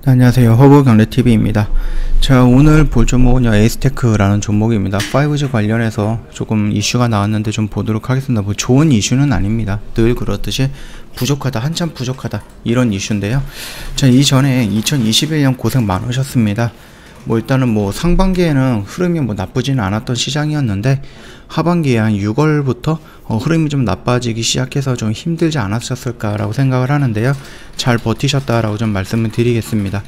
안녕하세요, 허브경제TV입니다. 자, 오늘 볼 종목은요, 에이스테크라는 종목입니다. 5G 관련해서 조금 이슈가 나왔는데 좀 보도록 하겠습니다. 뭐 좋은 이슈는 아닙니다. 늘 그렇듯이 부족하다, 한참 부족하다, 이런 이슈인데요. 자, 이전에 2021년 고생 많으셨습니다. 뭐 일단은 뭐 상반기에는 흐름이 뭐 나쁘지는 않았던 시장이었는데 하반기에 한 6월부터 흐름이 좀 나빠지기 시작해서 좀 힘들지 않았었을까라고 생각을 하는데요. 잘 버티셨다라고 좀 말씀을 드리겠습니다.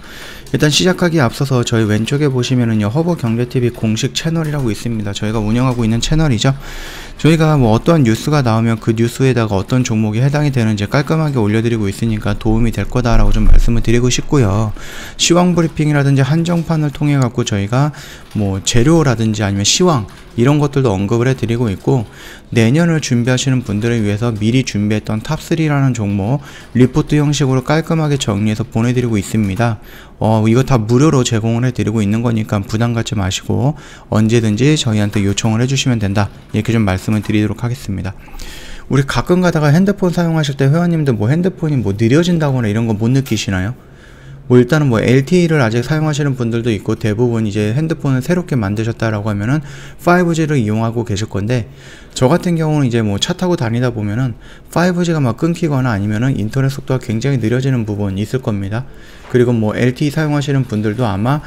일단 시작하기에 앞서서 저희 왼쪽에 보시면은요, 허브경제TV 공식 채널이라고 있습니다. 저희가 운영하고 있는 채널이죠. 저희가 뭐 어떠한 뉴스가 나오면 그 뉴스에다가 어떤 종목이 해당이 되는지 깔끔하게 올려드리고 있으니까 도움이 될 거다라고 좀 말씀을 드리고 싶고요. 시황 브리핑이라든지 한정판을 통해 갖고 저희가 뭐 재료라든지 아니면 시황 이런 것들도 언급을 해드리고 있고, 내년을 준비하시는 분들을 위해서 미리 준비했던 탑3라는 종목 리포트 형식으로 깔끔하게 정리해서 보내드리고 있습니다. 이거 다 무료로 제공을 해드리고 있는 거니까 부담 갖지 마시고 언제든지 저희한테 요청을 해주시면 된다, 이렇게 좀 말씀을 드리도록 하겠습니다. 우리 가끔 가다가 핸드폰 사용하실 때 회원님들 뭐 핸드폰이 뭐 느려진다거나 이런 거 못 느끼시나요? 뭐 일단은 뭐 LTE를 아직 사용하시는 분들도 있고, 대부분 이제 핸드폰을 새롭게 만드셨다라고 하면은 5G를 이용하고 계실 건데, 저 같은 경우는 이제 뭐 차 타고 다니다 보면은 5G가 막 끊기거나 아니면은 인터넷 속도가 굉장히 느려지는 부분이 있을 겁니다. 그리고 뭐 LTE 사용하시는 분들도 아마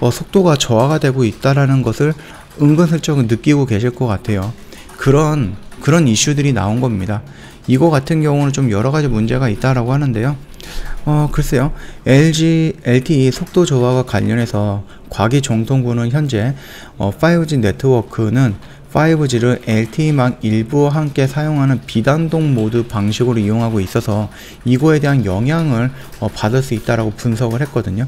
속도가 저하가 되고 있다라는 것을 은근슬쩍 느끼고 계실 것 같아요. 그런 이슈들이 나온 겁니다. 이거 같은 경우는 좀 여러 가지 문제가 있다라고 하는데요. 글쎄요. LTE 속도 저하와 관련해서 과기정통부는 현재 5G 네트워크는 5G를 LTE망 일부와 함께 사용하는 비단동 모드 방식으로 이용하고 있어서 이거에 대한 영향을 받을 수 있다라고 분석을 했거든요.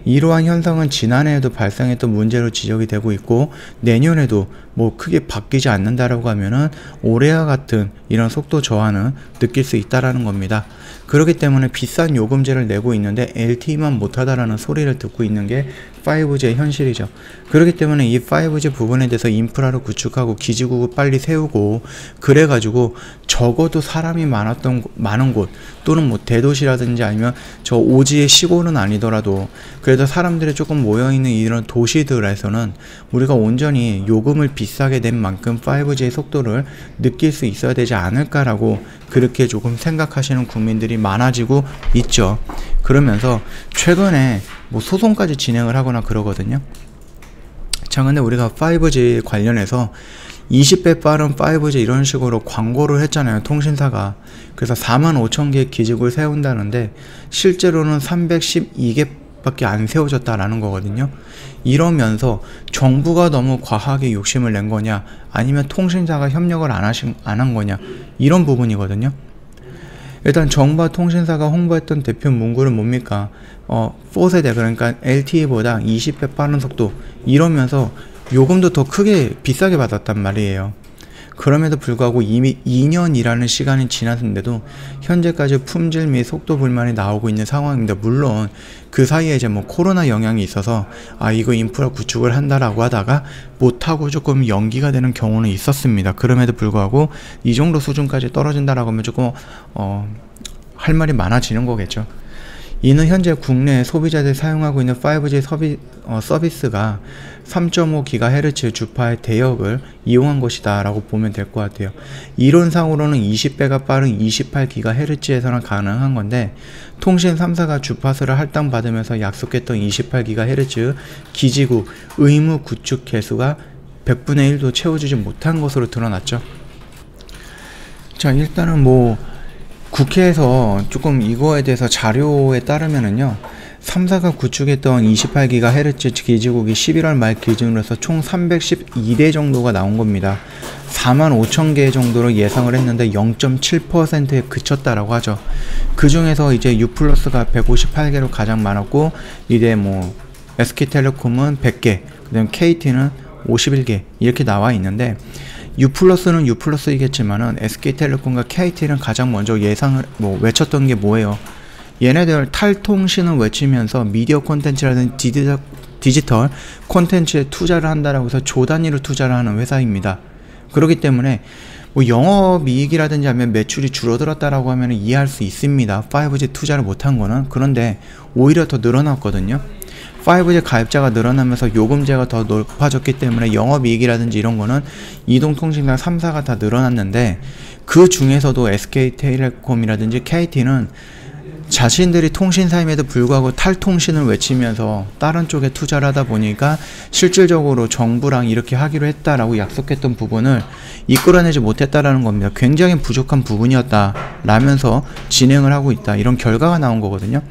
이러한 현상은 지난해에도 발생했던 문제로 지적이 되고 있고, 내년에도 뭐 크게 바뀌지 않는다라고 하면은 올해와 같은 이런 속도 저하는 느낄 수 있다라는 겁니다. 그렇기 때문에 비싼 요금제를 내고 있는데 LTE만 못하다라는 소리를 듣고 있는 게 5G의 현실이죠. 그렇기 때문에 이 5G 부분에 대해서 인프라를 구축하고 기지국을 빨리 세우고, 그래가지고 적어도 사람이 많은 곳 또는 뭐 대도시라든지 아니면 저 오지의 시골은 아니더라도 그래도 사람들이 조금 모여있는 이런 도시들에서는 우리가 온전히 요금을 비싸게 낸 만큼 5G의 속도를 느낄 수 있어야 되지 않을까라고 그렇게 조금 생각하시는 국민들이 많아지고 있죠. 그러면서 최근에 뭐 소송까지 진행을 하거나 그러거든요. 자, 근데 우리가 5G 관련해서 20배 빠른 5G 이런 식으로 광고를 했잖아요, 통신사가. 그래서 45,000개의 기지국을 세운다는데 실제로는 312개밖에 안 세워졌다라는 거거든요. 이러면서 정부가 너무 과하게 욕심을 낸 거냐, 아니면 통신사가 협력을 안 한 거냐, 이런 부분이거든요. 일단 정부와 통신사가 홍보했던 대표 문구는 뭡니까? 4세대, 그러니까 LTE보다 20배 빠른 속도, 이러면서 요금도 더 크게 비싸게 받았단 말이에요. 그럼에도 불구하고 이미 2년이라는 시간이 지났는데도 현재까지 품질 및 속도 불만이 나오고 있는 상황입니다. 물론 그 사이에 이제 뭐 코로나 영향이 있어서 이거 인프라 구축을 한다라고 하다가 못하고 조금 연기가 되는 경우는 있었습니다. 그럼에도 불구하고 이 정도 수준까지 떨어진다라고 하면 조금 할 말이 많아지는 거겠죠. 이는 현재 국내 소비자들이 사용하고 있는 5G 서비스가 3.5GHz 주파의 대역을 이용한 것이다 라고 보면 될 것 같아요. 이론상으로는 20배가 빠른 28GHz에서는 가능한 건데, 통신 3사가 주파수를 할당받으면서 약속했던 28GHz 기지국 의무 구축 개수가 100분의 1도 채워주지 못한 것으로 드러났죠. 자, 일단은 뭐 국회에서 조금 이거에 대해서 자료에 따르면은요, 3사가 구축했던 28GHz 기지국이 11월 말 기준으로 해서 총 312대 정도가 나온 겁니다. 45,000개 정도로 예상을 했는데 0.7%에 그쳤다라고 하죠. 그 중에서 이제 U+가 158개로 가장 많았고, 이제 뭐 SK텔레콤은 100개, 그 다음 KT는 51개 이렇게 나와 있는데, U+는 U+이겠지만은 SK텔레콤과 KT는 가장 먼저 예상을 외쳤던 게 뭐예요? 얘네들 탈통신을 외치면서 미디어 콘텐츠라든지 디지털 콘텐츠에 투자를 한다라고 해서 조 단위로 투자를 하는 회사입니다. 그렇기 때문에 뭐 영업이익이라든지 하면 매출이 줄어들었다라고 하면 이해할 수 있습니다. 5G 투자를 못한 거는. 그런데 오히려 더 늘어났거든요. 5G 가입자가 늘어나면서 요금제가 더 높아졌기 때문에 영업이익이라든지 이런 거는 이동통신사 3사가 다 늘어났는데, 그 중에서도 SK텔레콤이라든지 KT는 자신들이 통신사임에도 불구하고 탈통신을 외치면서 다른 쪽에 투자를 하다 보니까 실질적으로 정부랑 이렇게 하기로 했다라고 약속했던 부분을 이끌어내지 못했다라는 겁니다. 굉장히 부족한 부분이었다 라면서 진행을 하고 있다, 이런 결과가 나온 거거든요.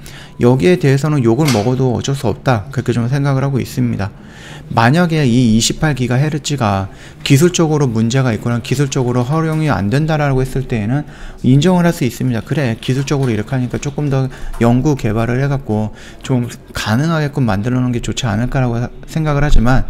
여기에 대해서는 욕을 먹어도 어쩔 수 없다, 그렇게 좀 생각을 하고 있습니다. 만약에 이 28GHz가 기술적으로 문제가 있거나 기술적으로 활용이 안 된다라고 했을 때에는 인정을 할 수 있습니다. 그래, 기술적으로 이렇게 하니까 조금 더 연구 개발을 해갖고 좀 가능하게끔 만들어 놓은 게 좋지 않을까라고 생각을 하지만,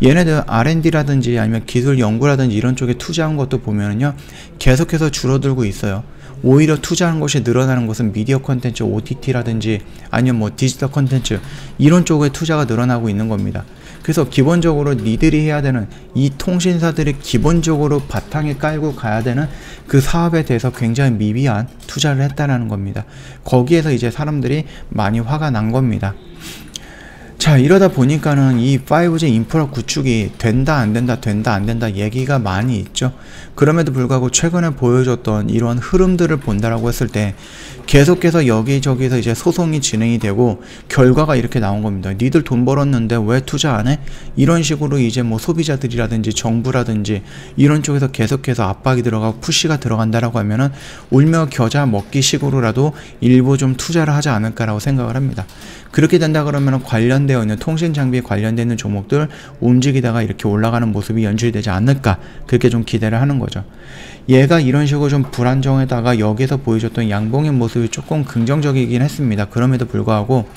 얘네들 R&D라든지 아니면 기술 연구라든지 이런 쪽에 투자한 것도 보면은요, 계속해서 줄어들고 있어요. 오히려 투자한 것이 늘어나는 것은 미디어 콘텐츠, OTT라든지 아니면 뭐 디지털 콘텐츠 이런 쪽에 투자가 늘어나고 있는 겁니다. 그래서 기본적으로 니들이 해야 되는, 이 통신사들이 기본적으로 바탕에 깔고 가야 되는 그 사업에 대해서 굉장히 미비한 투자를 했다라는 겁니다. 거기에서 이제 사람들이 많이 화가 난 겁니다. 자, 이러다 보니까는 이 5G 인프라 구축이 된다 안 된다 된다 안 된다 얘기가 많이 있죠. 그럼에도 불구하고 최근에 보여줬던 이런 흐름들을 본다라고 했을 때 계속해서 여기저기서 이제 소송이 진행이 되고 결과가 이렇게 나온 겁니다. 니들 돈 벌었는데 왜 투자 안 해? 이런 식으로 이제 뭐 소비자들이라든지 정부라든지 이런 쪽에서 계속해서 압박이 들어가고 푸시가 들어간다라고 하면은 울며 겨자 먹기 식으로라도 일부 좀 투자를 하지 않을까라고 생각을 합니다. 그렇게 된다 그러면 관련되어 있는 통신 장비에 관련되어 있는 종목들 움직이다가 이렇게 올라가는 모습이 연출되지 않을까, 그렇게 좀 기대를 하는 거죠. 얘가 이런 식으로 좀 불안정에다가 여기서 보여줬던 양봉의 모습이 조금 긍정적이긴 했습니다. 그럼에도 불구하고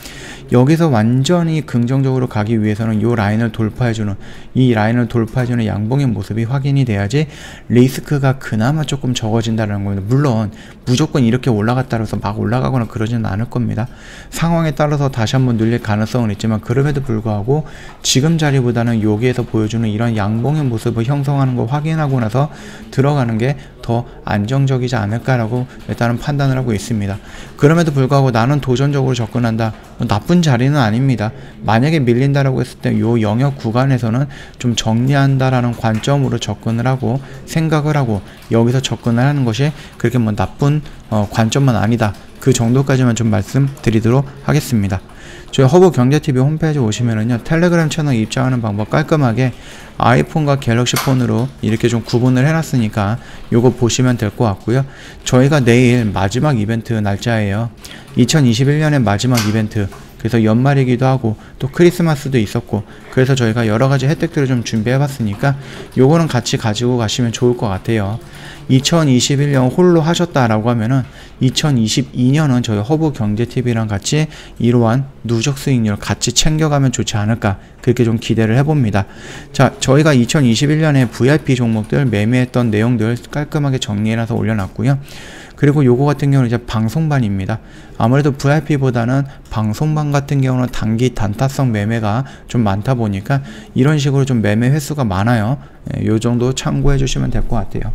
여기서 완전히 긍정적으로 가기 위해서는 이 라인을 돌파해주는, 이 라인을 돌파해주는 양봉의 모습이 확인이 돼야지 리스크가 그나마 조금 적어진다는 겁니다. 물론 무조건 이렇게 올라갔다 해서 막 올라가거나 그러지는 않을 겁니다. 상황에 따라서 다시 한번 눌릴 가능성은 있지만, 그럼에도 불구하고 지금 자리보다는 여기에서 보여주는 이런 양봉의 모습을 형성하는 거 확인하고 나서 들어가는 게 더 안정적이지 않을까라고 일단은 판단을 하고 있습니다. 그럼에도 불구하고 나는 도전적으로 접근한다, 뭐 나쁜 자리는 아닙니다. 만약에 밀린다라고 했을 때 요 영역 구간에서는 좀 정리한다라는 관점으로 접근을 하고 생각을 하고 여기서 접근을 하는 것이 그렇게 뭐 나쁜 관점은 아니다, 그 정도까지만 좀 말씀드리도록 하겠습니다. 저희 허브경제TV 홈페이지 오시면은요, 텔레그램 채널 입장하는 방법 깔끔하게 아이폰과 갤럭시 폰으로 이렇게 좀 구분을 해놨으니까 요거 보시면 될 것 같고요. 저희가 내일 마지막 이벤트 날짜예요. 2021년의 마지막 이벤트. 그래서 연말이기도 하고 또 크리스마스도 있었고, 그래서 저희가 여러가지 혜택들을 좀 준비해 봤으니까 요거는 같이 가지고 가시면 좋을 것 같아요. 2021년 홀로 하셨다라고 하면은 2022년은 저희 허브경제TV랑 같이 이러한 누적 수익률 같이 챙겨가면 좋지 않을까, 그렇게 좀 기대를 해봅니다. 자, 저희가 2021년에 VIP 종목들 매매했던 내용들 깔끔하게 정리해놔서 올려놨고요. 그리고 요거 같은 경우는 이제 방송반입니다. 아무래도 VIP보다는 방송반 같은 경우는 단기 단타성 매매가 좀 많다 보니까 이런 식으로 좀 매매 횟수가 많아요. 요 정도 참고해 주시면 될 것 같아요.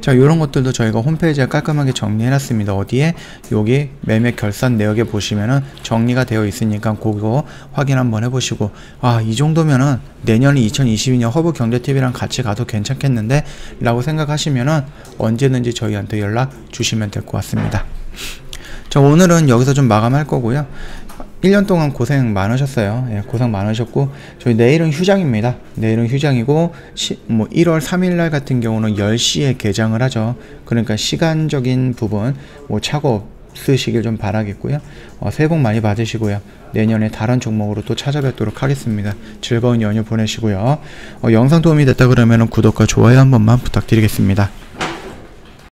자, 요런 것들도 저희가 홈페이지에 깔끔하게 정리해놨습니다. 어디에? 여기 매매 결산 내역에 보시면은 정리가 되어 있으니까 그거 확인 한번 해보시고, 아, 이 정도면은 내년에 2022년 허브경제TV랑 같이 가도 괜찮겠는데? 라고 생각하시면은 언제든지 저희한테 연락 주시면 될 것 같습니다. 자, 오늘은 여기서 좀 마감할 거고요. 1년 동안 고생 많으셨어요. 예, 고생 많으셨고, 저희 내일은 휴장입니다. 내일은 휴장이고, 1월 3일날 같은 경우는 10시에 개장을 하죠. 그러니까 시간적인 부분 뭐 착오 없으시길 좀 바라겠고요. 새해 복 많이 받으시고요. 내년에 다른 종목으로 또 찾아뵙도록 하겠습니다. 즐거운 연휴 보내시고요. 영상 도움이 됐다 그러면 구독과 좋아요 한 번만 부탁드리겠습니다.